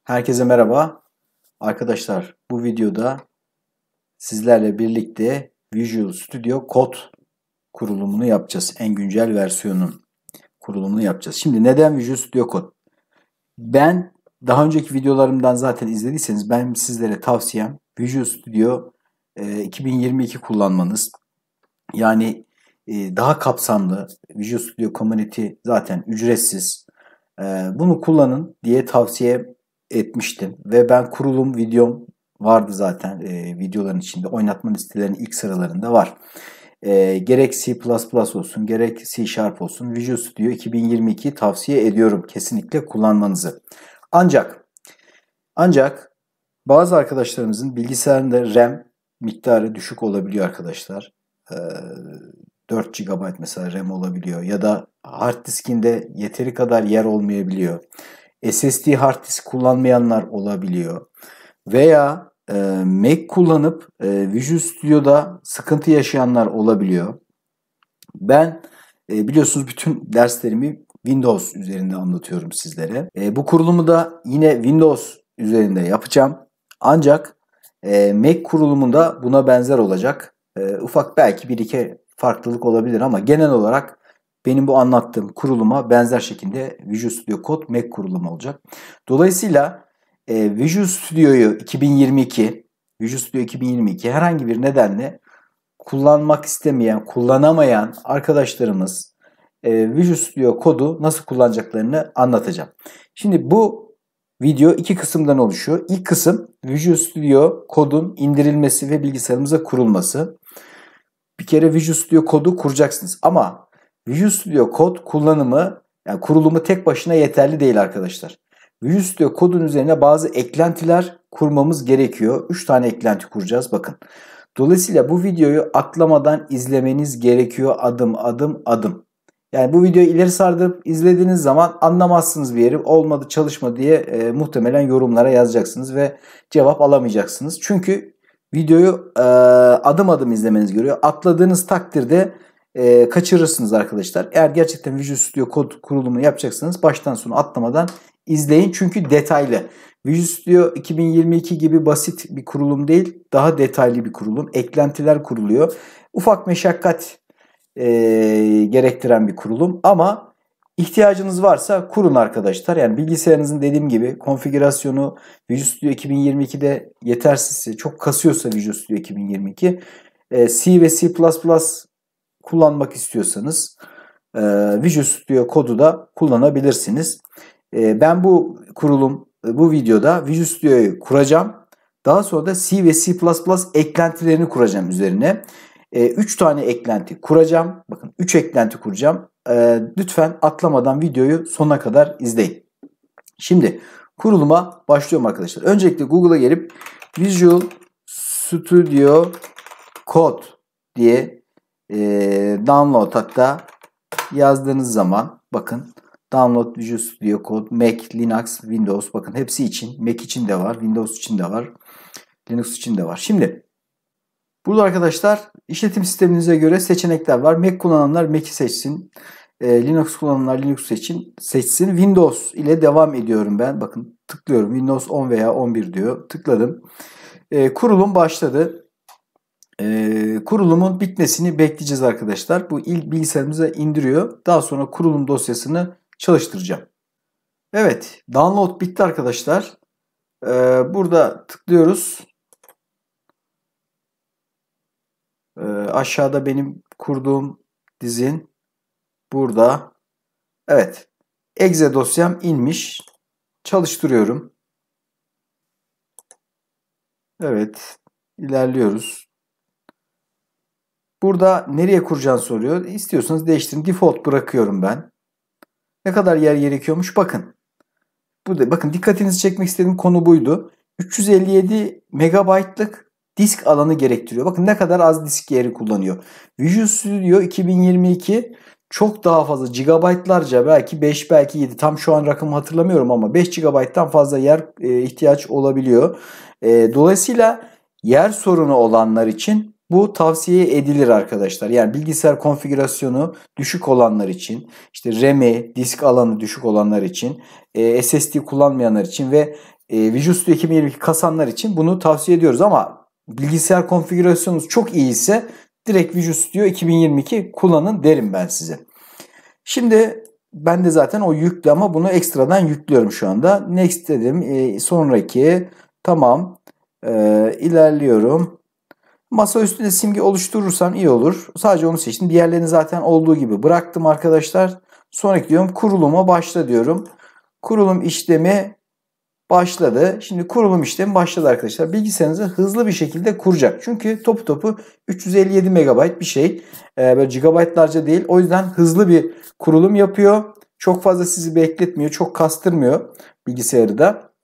Herkese merhaba. Arkadaşlar bu videoda sizlerle birlikte Visual Studio Code kurulumunu yapacağız. En güncel versiyonun kurulumunu yapacağız. Şimdi neden Visual Studio Code? Ben daha önceki videolarımdan zaten izlediyseniz ben sizlere tavsiyem Visual Studio 2022 kullanmanız. Yani daha kapsamlı Visual Studio Community zaten ücretsiz. Bunu kullanın diye tavsiye etmiştim ve ben kurulum videom vardı zaten videoların içinde oynatma listelerinin ilk sıralarında var. Gerek C++ olsun gerek C Sharp olsun Visual Studio 2022 tavsiye ediyorum kesinlikle kullanmanızı. Ancak bazı arkadaşlarımızın bilgisayarında RAM miktarı düşük olabiliyor arkadaşlar. 4 GB mesela RAM olabiliyor ya da hard diskinde yeteri kadar yer olmayabiliyor. SSD hard disk kullanmayanlar olabiliyor. Veya Mac kullanıp Visual Studio'da sıkıntı yaşayanlar olabiliyor. Ben biliyorsunuz bütün derslerimi Windows üzerinde anlatıyorum sizlere. Bu kurulumu da yine Windows üzerinde yapacağım. Ancak Mac kurulumunda buna benzer olacak. Ufak belki bir iki farklılık olabilir ama genel olarak benim bu anlattığım kuruluma benzer şekilde Visual Studio Code Mac kurulumu olacak. Dolayısıyla Visual Studio'yu 2022, Visual Studio 2022 herhangi bir nedenle kullanmak istemeyen, kullanamayan arkadaşlarımız Visual Studio kodu nasıl kullanacaklarını anlatacağım. Şimdi bu video iki kısımdan oluşuyor. İlk kısım Visual Studio kodun indirilmesi ve bilgisayarımıza kurulması. Bir kere Visual Studio kodu kuracaksınız ama Visual Studio kod kullanımı, yani kurulumu tek başına yeterli değil arkadaşlar. Visual Studio kodun üzerine bazı eklentiler kurmamız gerekiyor. 3 tane eklenti kuracağız bakın. Dolayısıyla bu videoyu atlamadan izlemeniz gerekiyor adım adım. Yani bu videoyu ileri sardırıp izlediğiniz zaman anlamazsınız bir yeri. Olmadı, çalışma diye muhtemelen yorumlara yazacaksınız ve cevap alamayacaksınız. Çünkü videoyu adım adım izlemeniz gerekiyor. Atladığınız takdirde kaçırırsınız arkadaşlar. Eğer gerçekten Visual Studio kod kurulumunu yapacaksanız baştan sona atlamadan izleyin. Çünkü detaylı. Visual Studio 2022 gibi basit bir kurulum değil, daha detaylı bir kurulum. Eklentiler kuruluyor. Ufak meşakkat gerektiren bir kurulum ama ihtiyacınız varsa kurun arkadaşlar. Yani bilgisayarınızın dediğim gibi konfigürasyonu Visual Studio 2022'de yetersizse, çok kasıyorsa Visual Studio 2022 C ve C++ kullanmak istiyorsanız Visual Studio kodu da kullanabilirsiniz. Ben bu videoda Visual Studio'yu kuracağım. Daha sonra da C ve C++ eklentilerini kuracağım üzerine. 3 tane eklenti kuracağım. Bakın 3 eklenti kuracağım. Lütfen atlamadan videoyu sonuna kadar izleyin. Şimdi kuruluma başlıyorum arkadaşlar. Öncelikle Google'a gelip Visual Studio Code diye download hatta yazdığınız zaman bakın download Visual Studio Code Mac, Linux, Windows bakın hepsi için. Mac için de var, Windows için de var, Linux için de var. Şimdi burada arkadaşlar işletim sisteminize göre seçenekler var. Mac kullananlar Mac'i seçsin. Linux kullananlar Linux seçsin. Windows ile devam ediyorum ben. Bakın tıklıyorum. Windows 10 veya 11 diyor. Tıkladım. Kurulum başladı. Kurulumun bitmesini bekleyeceğiz arkadaşlar. Bu ilk bilgisayarımıza indiriyor. Daha sonra kurulum dosyasını çalıştıracağım. Evet, download bitti arkadaşlar. Burada tıklıyoruz. Aşağıda benim kurduğum dizin burada. Evet, exe dosyam inmiş. Çalıştırıyorum. Evet, ilerliyoruz. Burada nereye kuracağını soruyor. İstiyorsanız değiştirin. Default bırakıyorum ben. Ne kadar yer gerekiyormuş bakın. Burada bakın dikkatinizi çekmek istediğim konu buydu. 357 megabaytlık disk alanı gerektiriyor. Bakın ne kadar az disk yeri kullanıyor. Visual Studio 2022 çok daha fazla gigabaytlarca belki 5 belki 7 tam şu an rakamı hatırlamıyorum ama 5 gigabayttan fazla yer ihtiyaç olabiliyor. Dolayısıyla yer sorunu olanlar için bu tavsiye edilir arkadaşlar. Yani bilgisayar konfigürasyonu düşük olanlar için, işte RAM'i, disk alanı düşük olanlar için, SSD kullanmayanlar için ve Visual Studio 2022 kasanlar için bunu tavsiye ediyoruz ama bilgisayar konfigürasyonunuz çok iyi ise direkt Visual Studio 2022 kullanın derim ben size. Şimdi ben de zaten o yüklü ama bunu ekstradan yüklüyorum şu anda. Next dedim. Sonraki. Tamam. İlerliyorum. Masa üstünde simge oluşturursan iyi olur. Sadece onu seçtim. Diğerlerini zaten olduğu gibi bıraktım arkadaşlar. Sonraki diyorum kuruluma başla diyorum. Kurulum işlemi başladı. Şimdi kurulum işlemi başladı arkadaşlar. Bilgisayarınızı hızlı bir şekilde kuracak. Çünkü topu topu 357 MB bir şey. Böyle gigabaytlarca değil. O yüzden hızlı bir kurulum yapıyor. Çok fazla sizi bekletmiyor. Çok kastırmıyor bilgisayarı da.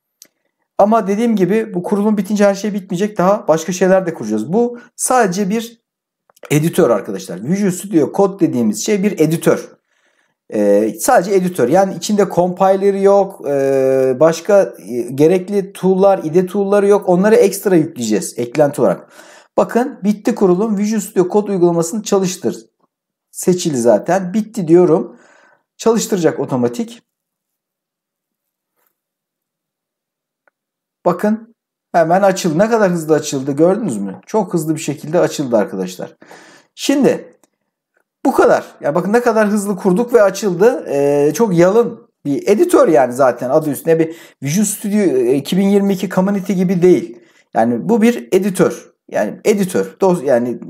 Ama dediğim gibi bu kurulum bitince her şey bitmeyecek. Daha başka şeyler de kuracağız. Bu sadece bir editör arkadaşlar. Visual Studio Code dediğimiz şey bir editör. Sadece editör. Yani içinde compiler yok. Başka gerekli tool'lar, IDE tool'ları yok. Onları ekstra yükleyeceğiz eklenti olarak. Bakın bitti kurulum. Visual Studio Code uygulamasını çalıştır. Seçili zaten. Bitti diyorum. Çalıştıracak otomatik. Bakın hemen açıldı. Ne kadar hızlı açıldı gördünüz mü? Çok hızlı bir şekilde açıldı arkadaşlar. Şimdi bu kadar. Ya bakın ne kadar hızlı kurduk ve açıldı. Çok yalın bir editör yani zaten adı üstünde bir Visual Studio 2022 Community gibi değil. Yani bu bir editör. Yani editör. Yani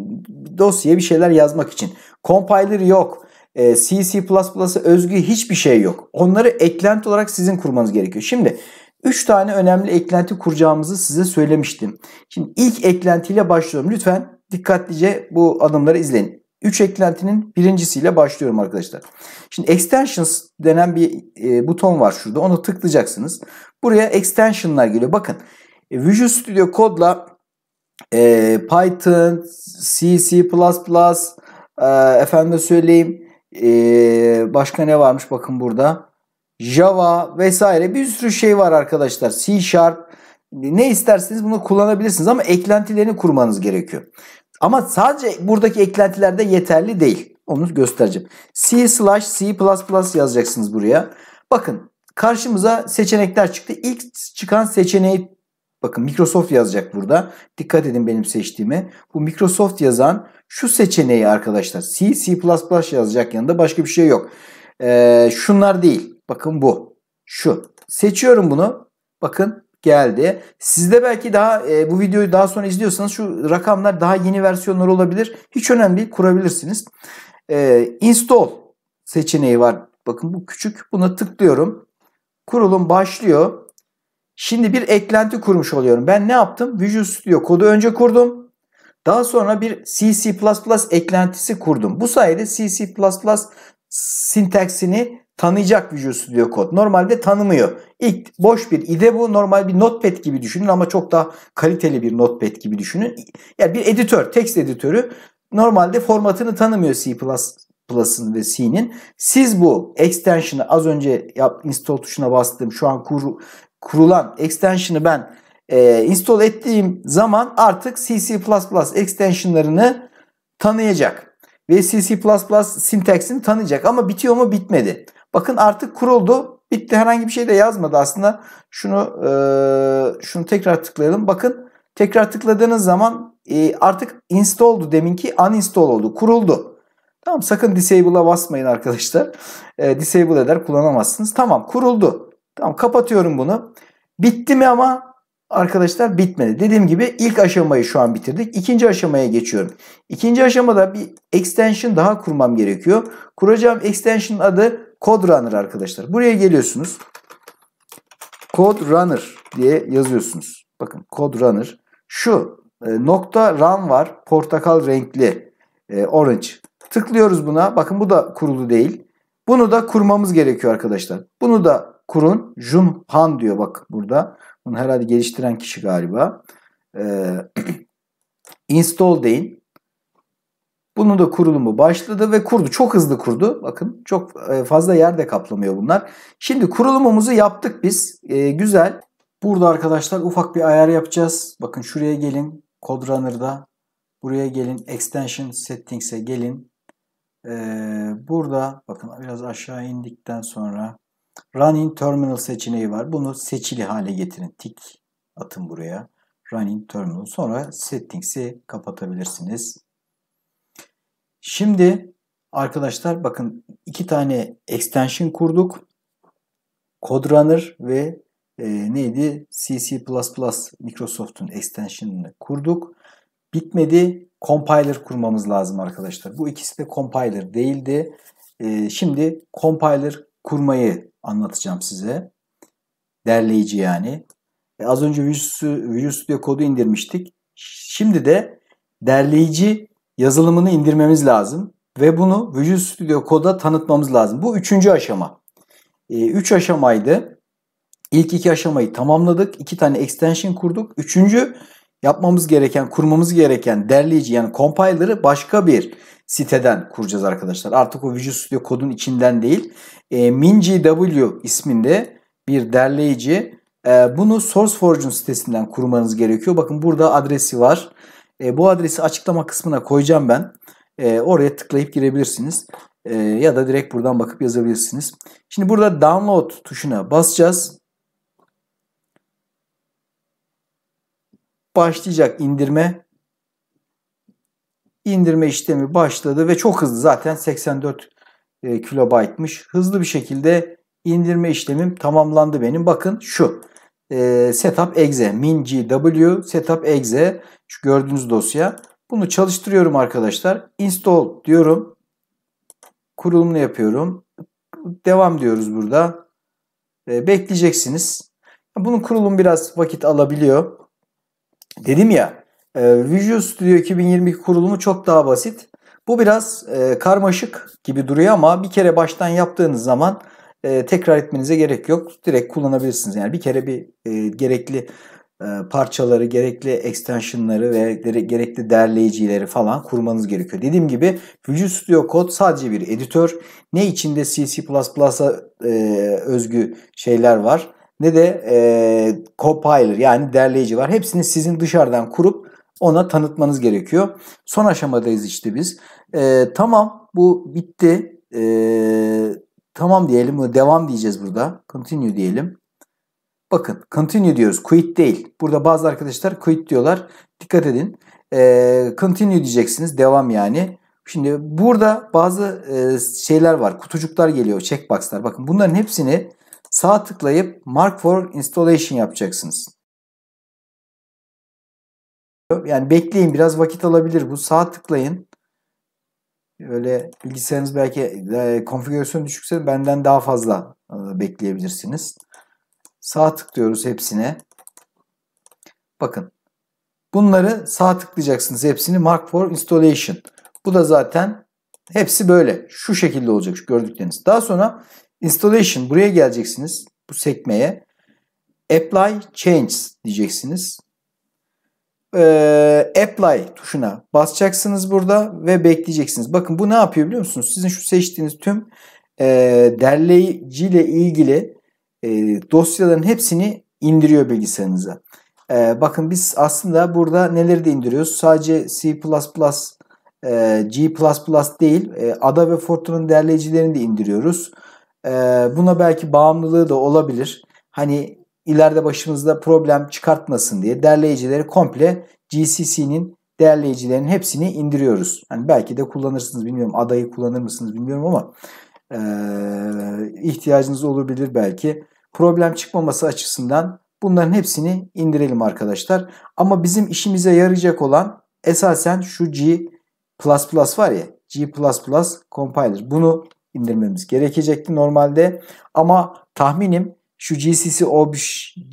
dosyaya bir şeyler yazmak için. Compiler yok. C++'a özgü hiçbir şey yok. Onları eklenti olarak sizin kurmanız gerekiyor. Şimdi 3 tane önemli eklenti kuracağımızı size söylemiştim. Şimdi ilk eklentiyle başlıyorum. Lütfen dikkatlice bu adımları izleyin. 3 eklentinin birincisiyle başlıyorum arkadaşlar. Şimdi extensions denen bir buton var şurada. Onu tıklayacaksınız. Buraya extensionlar geliyor. Bakın Visual Studio Code'la Python, C++, efendim söyleyeyim başka ne varmış bakın burada. Java vesaire bir sürü şey var arkadaşlar. C Sharp ne isterseniz bunu kullanabilirsiniz ama eklentilerini kurmanız gerekiyor. Ama sadece buradaki eklentiler de yeterli değil. Onu göstereceğim. C/C++ yazacaksınız buraya. Bakın karşımıza seçenekler çıktı. İlk çıkan seçeneği bakın Microsoft yazacak burada. Dikkat edin benim seçtiğime. Bu Microsoft yazan şu seçeneği arkadaşlar. C++ yazacak yanında başka bir şey yok. Şunlar değil. Bakın bu. Şu. Seçiyorum bunu. Bakın geldi. Sizde belki daha bu videoyu daha sonra izliyorsanız şu rakamlar daha yeni versiyonlar olabilir. Hiç önemli değil. Kurabilirsiniz. Install seçeneği var. Bakın bu küçük. Buna tıklıyorum. Kurulum başlıyor. Şimdi bir eklenti kurmuş oluyorum. Ben ne yaptım? Visual Studio kodu önce kurdum. Daha sonra bir C++ eklentisi kurdum. Bu sayede C++ sintaksini tanıyacak Visual Studio Code. Normalde tanımıyor. İlk boş bir IDE bu. Normal bir notepad gibi düşünün ama çok daha kaliteli bir notepad gibi düşünün. Yani bir editör, text editörü normalde formatını tanımıyor C++'ın ve C'nin. Siz bu extension'ı az önce install tuşuna bastım. Şu an kurulan extension'ı ben install ettiğim zaman artık C++ extension'larını tanıyacak. Ve C++ sintaksini tanıyacak ama bitiyor mu bitmedi. Bakın artık kuruldu. Bitti, herhangi bir şey de yazmadı aslında. Şunu tekrar tıklayalım. Bakın tekrar tıkladığınız zaman artık install'du, deminki uninstall oldu. Kuruldu. Tamam, sakın disable'a basmayın arkadaşlar. Disable eder, kullanamazsınız. Tamam, kuruldu. Tamam, kapatıyorum bunu. Bitti mi ama arkadaşlar bitmedi. Dediğim gibi ilk aşamayı şu an bitirdik. İkinci aşamaya geçiyorum. İkinci aşamada bir extension daha kurmam gerekiyor. Kuracağım extension adı CodeRunner arkadaşlar. Buraya geliyorsunuz. CodeRunner diye yazıyorsunuz. Bakın CodeRunner. Şu nokta run var. Portakal renkli. Orange. Tıklıyoruz buna. Bakın bu da kurulu değil. Bunu da kurmamız gerekiyor arkadaşlar. Bunu da kurun. Jun Han diyor bak burada. Bunu herhalde geliştiren kişi galiba. Install deyin. Bunun da kurulumu başladı ve kurdu. Çok hızlı kurdu. Bakın çok fazla yer de kaplamıyor bunlar. Şimdi kurulumumuzu yaptık biz. Güzel. Burada arkadaşlar ufak bir ayar yapacağız. Bakın şuraya gelin. CodeRunner'da. Buraya gelin. Extension Settings'e gelin. Burada bakın biraz aşağı indikten sonra Run in Terminal seçeneği var. Bunu seçili hale getirin. Tik atın buraya. Run in Terminal. Sonra Settings'i kapatabilirsiniz. Şimdi arkadaşlar bakın 2 tane extension kurduk. CodeRunner ve neydi? C++ Microsoft'un extension'ını kurduk. Bitmedi. Compiler kurmamız lazım arkadaşlar. Bu ikisi de compiler değildi. Şimdi compiler kurmayı anlatacağım size. Derleyici yani. Az önce Visual Studio Code'u indirmiştik. Şimdi de derleyici yazılımını indirmemiz lazım. Ve bunu Visual Studio Code'a tanıtmamız lazım. Bu 3. aşama. 3 aşamaydı. İlk 2 aşamayı tamamladık. 2 tane extension kurduk. 3. kurmamız gereken derleyici yani compiler'ı başka bir siteden kuracağız arkadaşlar. Artık o Visual Studio Code'un içinden değil. MinGW isminde bir derleyici. Bunu SourceForge'un sitesinden kurmanız gerekiyor. Bakın burada adresi var. Bu adresi açıklama kısmına koyacağım ben. Oraya tıklayıp girebilirsiniz. Ya da direkt buradan bakıp yazabilirsiniz. Şimdi burada download tuşuna basacağız. Başlayacak indirme. İndirme işlemi başladı ve çok hızlı, zaten 84 kilobaytmış. Hızlı bir şekilde indirme işlemim tamamlandı benim. Bakın şu setup exe, MinGW setup exe, şu gördüğünüz dosya. Bunu çalıştırıyorum arkadaşlar. Install diyorum. Kurulumunu yapıyorum. Devam diyoruz burada. Bekleyeceksiniz. Bunun kurulumu biraz vakit alabiliyor. Dedim ya, Visual Studio 2022 kurulumu çok daha basit. Bu biraz karmaşık gibi duruyor ama bir kere baştan yaptığınız zaman tekrar etmenize gerek yok. Direkt kullanabilirsiniz. Yani bir kere gerekli parçaları, gerekli extensionları ve gerekli derleyicileri falan kurmanız gerekiyor. Dediğim gibi Visual Studio Code sadece bir editör. Ne içinde C++'a özgü şeyler var, ne de compiler yani derleyici var. Hepsini sizin dışarıdan kurup ona tanıtmanız gerekiyor. Son aşamadayız işte biz. Tamam, bu bitti. Tamam diyelim. Devam diyeceğiz burada. Continue diyelim. Bakın continue diyoruz. Quit değil. Burada bazı arkadaşlar quit diyorlar. Dikkat edin. Continue diyeceksiniz. Devam yani. Şimdi burada bazı şeyler var. Kutucuklar geliyor. Checkbox'lar. Bakın bunların hepsini sağ tıklayıp Mark for Installation yapacaksınız. Yani bekleyin, biraz vakit alabilir bu. Sağ tıklayın. Öyle bilgisayarınız belki konfigürasyon düşükse benden daha fazla bekleyebilirsiniz. Sağ tıklıyoruz hepsine. Bakın. Bunları sağ tıklayacaksınız hepsini Mark for Installation. Bu da zaten hepsi böyle. Şu şekilde olacak şu gördükleriniz. Daha sonra Installation, buraya geleceksiniz. Bu sekmeye. Apply Changes diyeceksiniz. Apply tuşuna basacaksınız burada ve bekleyeceksiniz. Bakın bu ne yapıyor biliyor musunuz? Sizin şu seçtiğiniz tüm derleyiciyle ilgili dosyaların hepsini indiriyor bilgisayarınıza. Bakın biz aslında burada neleri de indiriyoruz? Sadece C++, G++ değil, Ada ve Fortran'ın derleyicilerini de indiriyoruz. Buna belki bağımlılığı da olabilir. Hani ileride başımızda problem çıkartmasın diye derleyicileri komple GCC'nin derleyicilerinin hepsini indiriyoruz. Hani belki de kullanırsınız, bilmiyorum. Ada'yı kullanır mısınız bilmiyorum ama ihtiyacınız olabilir belki. Problem çıkmaması açısından bunların hepsini indirelim arkadaşlar. Ama bizim işimize yarayacak olan esasen şu G++ var ya, G++ Compiler. Bunu indirmemiz gerekecekti normalde. Ama tahminim şu GCC Obj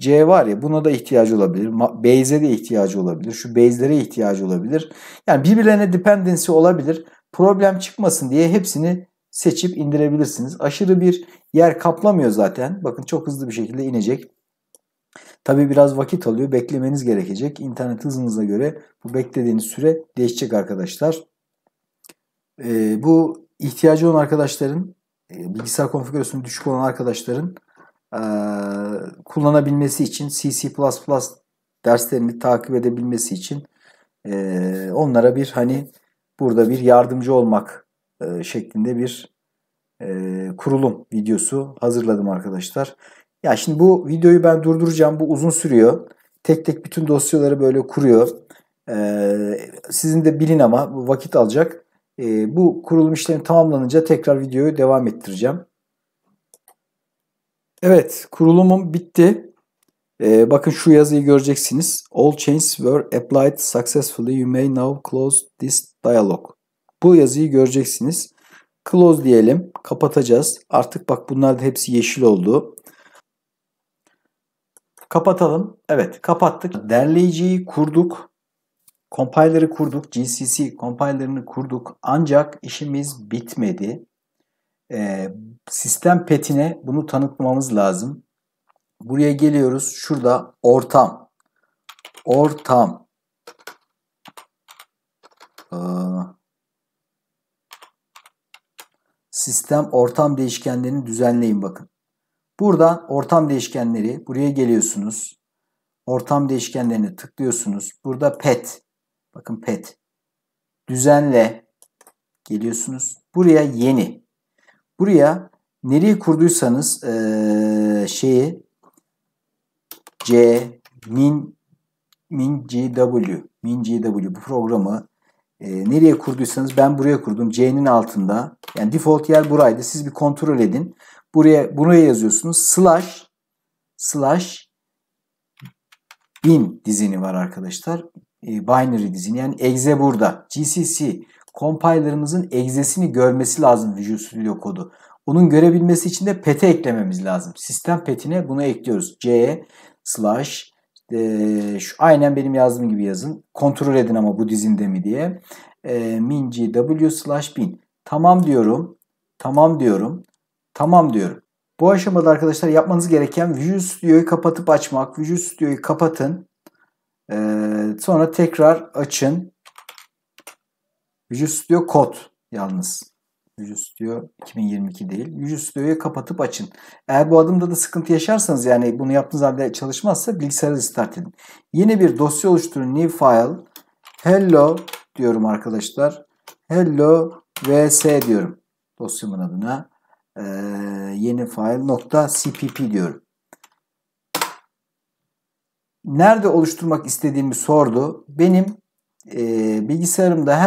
var ya, buna da ihtiyacı olabilir. Base'e de ihtiyacı olabilir. Şu base'lere ihtiyacı olabilir. Yani birbirlerine dependency olabilir. Problem çıkmasın diye hepsini seçip indirebilirsiniz. Aşırı bir yer kaplamıyor zaten. Bakın çok hızlı bir şekilde inecek. Tabii biraz vakit alıyor. Beklemeniz gerekecek. İnternet hızınıza göre bu beklediğiniz süre değişecek arkadaşlar. Bu ihtiyacı olan arkadaşların, bilgisayar konfigürasyonu düşük olan arkadaşların kullanabilmesi için, C++ derslerini takip edebilmesi için onlara bir hani burada bir yardımcı olmak şeklinde bir kurulum videosu hazırladım arkadaşlar. Ya şimdi bu videoyu ben durduracağım. Bu uzun sürüyor. Tek tek bütün dosyaları böyle kuruyor. Sizin de bilin ama bu vakit alacak. Bu kurulum işlemi tamamlanınca tekrar videoyu devam ettireceğim. Evet, kurulumum bitti. Bakın şu yazıyı göreceksiniz. All changes were applied successfully. You may now close this dialog. Bu yazıyı göreceksiniz. Close diyelim. Kapatacağız. Artık bak bunlar da hepsi yeşil oldu. Kapatalım. Evet, kapattık. Derleyiciyi kurduk. Compiler'ı kurduk. GCC compiler'ını kurduk. Ancak işimiz bitmedi. Sistem petine bunu tanıtmamız lazım. Buraya geliyoruz. Şurada ortam. Ortam. Sistem ortam değişkenlerini düzenleyin bakın. Buradan ortam değişkenleri buraya geliyorsunuz. Ortam değişkenlerini tıklıyorsunuz. Burada pet. Bakın pet. Düzenle geliyorsunuz. Buraya yeni. Buraya nereye kurduysanız min.gw bu programı nereye kurduysanız ben buraya kurdum. C'nin altında. Yani default yer buraydı. Siz bir kontrol edin. Buraya yazıyorsunuz. Slash bin dizini var arkadaşlar. Binary dizini. Yani exe burada. GCC compiler'ımızın exe'sini görmesi lazım Visual Studio kodu. Onun görebilmesi için de pet'e eklememiz lazım. Sistem pet'ine bunu ekliyoruz. C slash aynen benim yazdığım gibi yazın. Kontrol edin ama bu dizinde mi diye. min.gw slash bin. Tamam diyorum. Tamam diyorum. Tamam diyorum. Bu aşamada arkadaşlar yapmanız gereken Visual Studio'yu kapatıp açmak. Visual Studio'yu kapatın. Sonra tekrar açın. Visual Studio Code yalnız. Visual Studio 2022 değil. Visual Studio'yu kapatıp açın. Eğer bu adımda da sıkıntı yaşarsanız yani bunu yaptığınız halde çalışmazsa bilgisayarı restart edin. Yeni bir dosya oluşturun. New file. Hello diyorum arkadaşlar. Hello vs diyorum. Dosyamın adına. Yeni file .cpp diyorum. Nerede oluşturmak istediğimi sordu. Benim bilgisayarınızda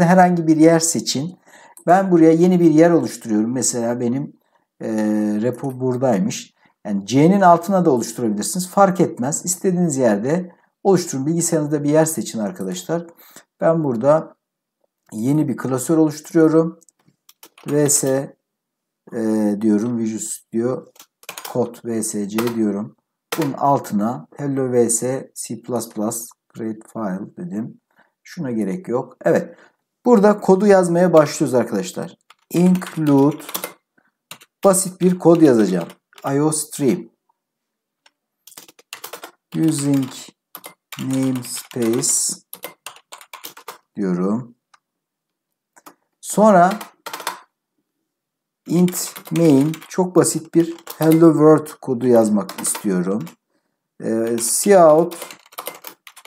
herhangi bir yer seçin. Ben buraya yeni bir yer oluşturuyorum. Mesela benim repo buradaymış. Yani C'nin altına da oluşturabilirsiniz. Fark etmez. İstediğiniz yerde oluşturun. Bilgisayarınızda bir yer seçin arkadaşlar. Ben burada yeni bir klasör oluşturuyorum. vs diyorum. Visual Studio Code vsc diyorum. Bunun altına hello vs C++ create file dedim. Şuna gerek yok. Evet. Burada kodu yazmaya başlıyoruz arkadaşlar. Include basit bir kod yazacağım. IOStream using namespace diyorum. Sonra int main çok basit bir hello world kodu yazmak istiyorum. Cout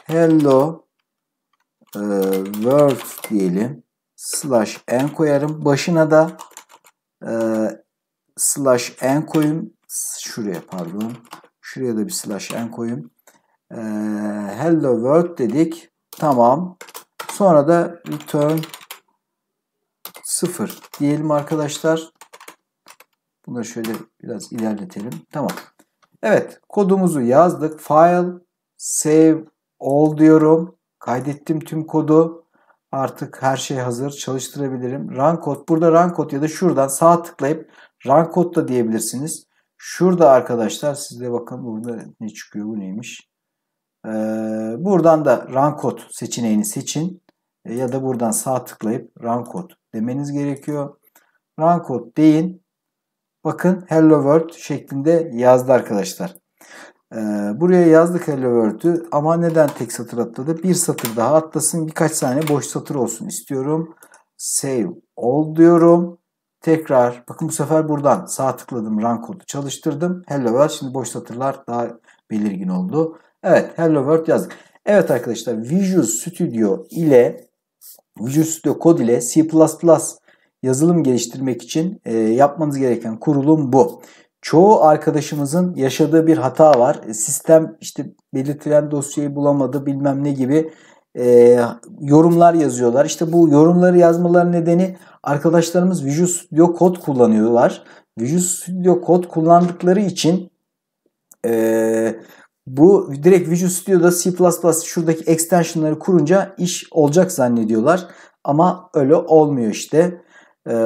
hello world diyelim. /n koyarım. Başına da /n koyayım. Şuraya pardon. Şuraya da bir /n koyayım. Hello world dedik. Tamam. Sonra da return 0 diyelim arkadaşlar. Bunları şöyle biraz ilerletelim. Tamam. Evet. Kodumuzu yazdık. File save all diyorum. Kaydettim tüm kodu. Artık her şey hazır. Çalıştırabilirim. Run code. Burada run code ya da şuradan sağ tıklayıp run code da diyebilirsiniz. Şurada arkadaşlar siz de bakın burada ne çıkıyor, bu neymiş. Buradan da run code seçeneğini seçin. Ya da buradan sağ tıklayıp run code demeniz gerekiyor. Run code deyin. Bakın hello world şeklinde yazdı arkadaşlar. Buraya yazdık hello world'ü ama neden tek satır atladı? Bir satır daha atlasın. Birkaç tane boş satır olsun istiyorum. Save all diyorum. Tekrar bakın bu sefer buradan sağ tıkladım. Run code'u çalıştırdım. Hello world. Şimdi boş satırlar daha belirgin oldu. Evet, hello world yazdık. Evet arkadaşlar, Visual Studio Code ile C++ yazılım geliştirmek için yapmanız gereken kurulum bu. Çoğu arkadaşımızın yaşadığı bir hata var. Sistem işte belirtilen dosyayı bulamadı bilmem ne gibi yorumlar yazıyorlar. İşte bu yorumları yazmaları nedeni arkadaşlarımız Visual Studio Code kullanıyorlar. Visual Studio Code kullandıkları için bu direkt Visual Studio'da C++ şuradaki extensionları kurunca iş olacak zannediyorlar. Ama öyle olmuyor işte.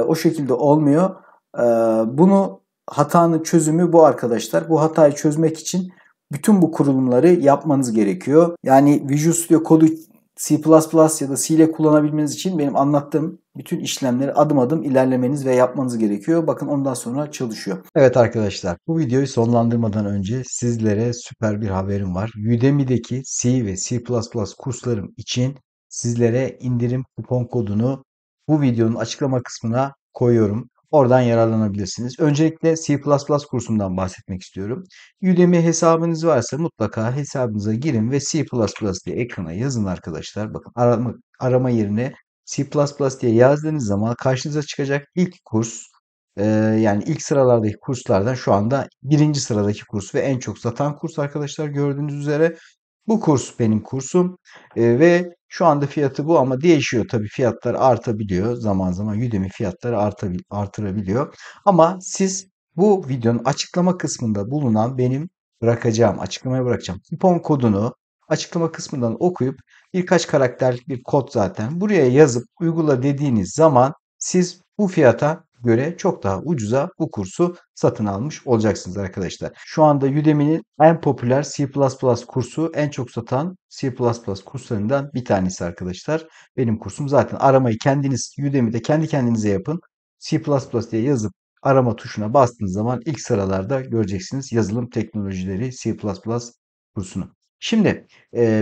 O şekilde olmuyor. Hatanın çözümü bu arkadaşlar. Bu hatayı çözmek için bütün bu kurulumları yapmanız gerekiyor. Yani Visual Studio kodu C++ ya da C ile kullanabilmeniz için benim anlattığım bütün işlemleri adım adım ilerlemeniz ve yapmanız gerekiyor. Bakın ondan sonra çalışıyor. Evet arkadaşlar, bu videoyu sonlandırmadan önce sizlere süper bir haberim var. Udemy'deki C ve C++ kurslarım için sizlere indirim kupon kodunu bu videonun açıklama kısmına koyuyorum. Oradan yararlanabilirsiniz. Öncelikle C++ kursundan bahsetmek istiyorum. Udemy hesabınız varsa mutlaka hesabınıza girin ve C++ diye ekrana yazın arkadaşlar. Bakın arama yerine C++ diye yazdığınız zaman karşınıza çıkacak ilk kurs, yani ilk sıralardaki kurslardan şu anda birinci sıradaki kurs ve en çok satan kurs arkadaşlar, gördüğünüz üzere. Bu kurs benim kursum. Ve şu anda fiyatı bu ama değişiyor tabii, fiyatlar artabiliyor zaman zaman, Udemy fiyatları artırabiliyor. Ama siz bu videonun açıklama kısmında bulunan benim açıklamaya bırakacağım kupon kodunu açıklama kısmından okuyup, birkaç karakterlik bir kod zaten, buraya yazıp uygula dediğiniz zaman siz bu fiyata göre çok daha ucuza bu kursu satın almış olacaksınız arkadaşlar. Şu anda Udemy'nin en popüler C++ kursu, en çok satan C++ kurslarından bir tanesi arkadaşlar. Benim kursum zaten, aramayı kendiniz Udemy'de kendi kendinize yapın. C++ diye yazıp arama tuşuna bastığınız zaman ilk sıralarda göreceksiniz yazılım teknolojileri C++ kursunu. Şimdi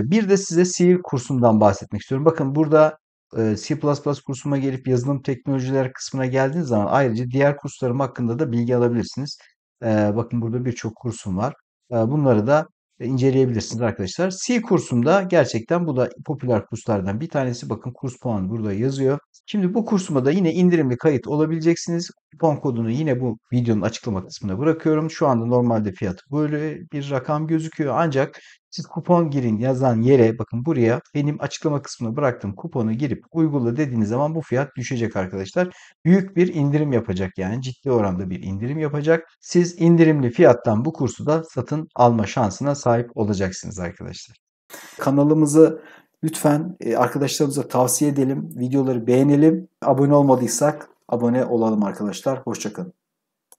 bir de size C kursundan bahsetmek istiyorum. Bakın burada C++ kursuma gelip yazılım teknolojileri kısmına geldiğiniz zaman ayrıca diğer kurslarım hakkında da bilgi alabilirsiniz. Bakın burada birçok kursum var. Bunları da inceleyebilirsiniz arkadaşlar. C kursumda gerçekten bu da popüler kurslardan bir tanesi. Bakın kurs puanı burada yazıyor. Şimdi bu kursuma da yine indirimli kayıt olabileceksiniz. Kupon kodunu yine bu videonun açıklama kısmına bırakıyorum. Şu anda normalde fiyatı böyle bir rakam gözüküyor. Ancak siz kupon girin yazan yere, bakın buraya benim açıklama kısmına bıraktığım kuponu girip uygula dediğiniz zaman bu fiyat düşecek arkadaşlar. Büyük bir indirim yapacak, yani ciddi oranda bir indirim yapacak. Siz indirimli fiyattan bu kursu da satın alma şansına sahip olacaksınız arkadaşlar. Kanalımızı lütfen arkadaşlarımıza tavsiye edelim. Videoları beğenelim. Abone olmadıysak abone olalım arkadaşlar. Hoşça kalın.